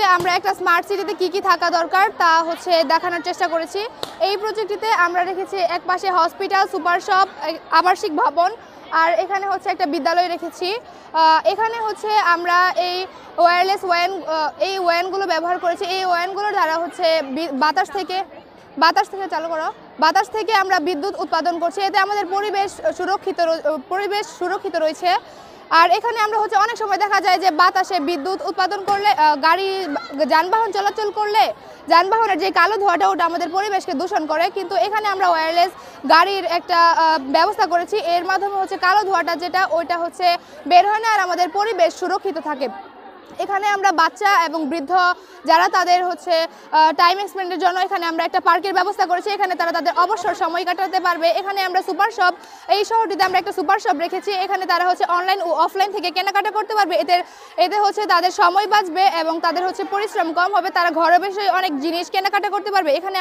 প্রজেক্টে আমরা একটা স্মার্ট সিটিতে কি থাকা দরকার তা হচ্ছে দেখানোর চেষ্টা করেছি। এই প্রজেক্টটিতে আমরা রেখেছি একপাশে হসপিটাল, সুপার শপ, আবাসিক ভবন, আর এখানে হচ্ছে একটা বিদ্যালয় রেখেছি। এখানে হচ্ছে আমরা এই ওয়্যারলেস ওয়্যানগুলো ব্যবহার করেছি। এই ওয়্যানগুলোর দ্বারা হচ্ছে বাতাস থেকে আমরা বিদ্যুৎ উৎপাদন করছি। এতে আমাদের পরিবেশ সুরক্ষিত রয়েছে। আর এখানে আমরা হচ্ছে অনেক সময় দেখা যায় যে বাতাসে বিদ্যুৎ উৎপাদন করলে যানবাহন চলাচল করলে যানবাহনের যে কালো ধোঁয়াটা ওটা আমাদের পরিবেশকে দূষণ করে, কিন্তু এখানে আমরা ওয়্যারলেস গাড়ির একটা ব্যবস্থা করেছি। এর মাধ্যমে হচ্ছে কালো ধোঁয়াটা যেটা ওইটা হচ্ছে বের হয় না, আর আমাদের পরিবেশ সুরক্ষিত থাকে। এখানে আমরা বাচ্চা এবং বৃদ্ধ যারা তাদের হচ্ছে টাইম স্পেন্ডের জন্য এখানে আমরা একটা পার্কের ব্যবস্থা করেছি। এখানে তারা তাদের অবসর সময় কাটাতে পারবে। এখানে আমরা সুপার শপ, এই শহরটিতে আমরা একটা সুপার শপ রেখেছি। এখানে তারা হচ্ছে অনলাইন ও অফলাইন থেকে কেনাকাটা করতে পারবে। এতে হচ্ছে তাদের সময় বাঁচবে এবং তাদের হচ্ছে পরিশ্রম কম হবে। তারা ঘরে বসে অনেক জিনিস কেনাকাটা করতে পারবে। এখানে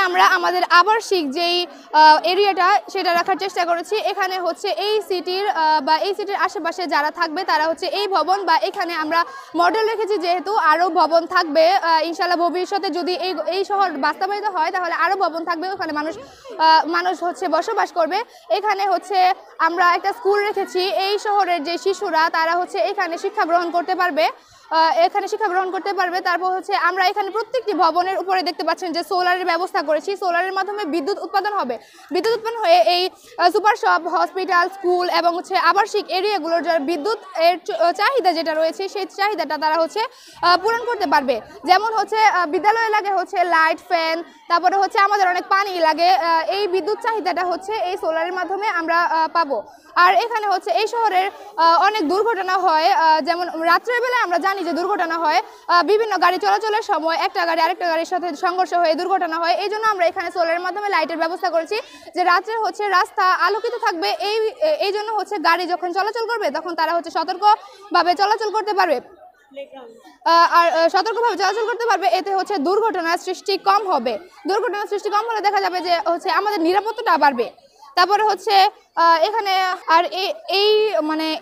আমরা আমাদের আবাসিক যেই এরিয়াটা সেটা রাখার চেষ্টা করেছি। এখানে হচ্ছে এই সিটির আশেপাশে যারা থাকবে তারা হচ্ছে এই ভবন বা এখানে আমরা মডেল রেখেছি, যেহেতু আরও ভবন থাকবে ইনশাল্লাহ ভবিষ্যতে যদি এই শহর বাস্তবায়িত হয় তাহলে আরও ভবন থাকবে, ওখানে মানুষ হচ্ছে বসবাস করবে। এখানে হচ্ছে আমরা একটা স্কুল রেখেছি। এই শহরের যে শিশুরা তারা হচ্ছে এখানে শিক্ষা গ্রহণ করতে পারবে। তারপর হচ্ছে আমরা এখানে প্রত্যেকটি ভবনের উপরে দেখতে পাচ্ছেন যে সোলারের ব্যবস্থা করেছি। সোলারের মাধ্যমে বিদ্যুৎ উৎপাদন হয়ে এই সুপার শপ, হসপিটাল, স্কুল এবং হচ্ছে আবাসিক এরিয়াগুলোর যারা বিদ্যুৎ এর চাহিদা যেটা রয়েছে সেই চাহিদাটা তারা হচ্ছে পূরণ করতে পারবে। যেমন হচ্ছে বিদ্যালয়ে লাগে হচ্ছে লাইট, ফ্যান, তারপরে হচ্ছে আমাদের অনেক পানি লাগে। এই বিদ্যুৎ চাহিদাটা হচ্ছে এই সোলারের মাধ্যমে আমরা পাবো। আর এখানে হচ্ছে এই শহরের অনেক দুর্ঘটনা হয়, যেমন রাত্রের বেলায় আমরা জানি যে দুর্ঘটনা হয়, বিভিন্ন গাড়ি চলাচলের সময় একটা গাড়ি আরেকটা গাড়ির সাথে সংঘর্ষ হয়ে দুর্ঘটনা হয়। এই জন্য আমরা এখানে সোলারের মাধ্যমে লাইটের ব্যবস্থা করেছি, যে রাত্রে হচ্ছে রাস্তা আলোকিত থাকবে। এই জন্য হচ্ছে গাড়ি যখন চলাচল করবে তখন তারা হচ্ছে সতর্কভাবে চলাচল করতে পারবে। এতে হচ্ছে দুর্ঘটনার সৃষ্টি কম হলে দেখা যাবে যে হচ্ছে আমাদের নিরাপত্তাটা বাড়বে। তারপরে হচ্ছে এখানে আর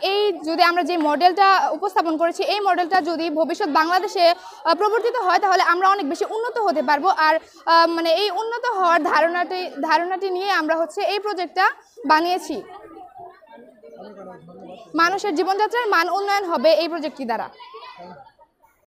এই যদি আমরা যে মডেলটা উপস্থাপন করেছি এই মডেলটা যদি ভবিষ্যৎ বাংলাদেশে প্রবর্তিত হয় তাহলে আমরা অনেক বেশি উন্নত হতে পারবো। আর এই উন্নত হওয়ার ধারণাটি নিয়ে আমরা হচ্ছে এই প্রজেক্টটা বানিয়েছি। মানুষের জীবনযাত্রার মান উন্নয়ন হবে এই প্রজেক্টটি দ্বারা।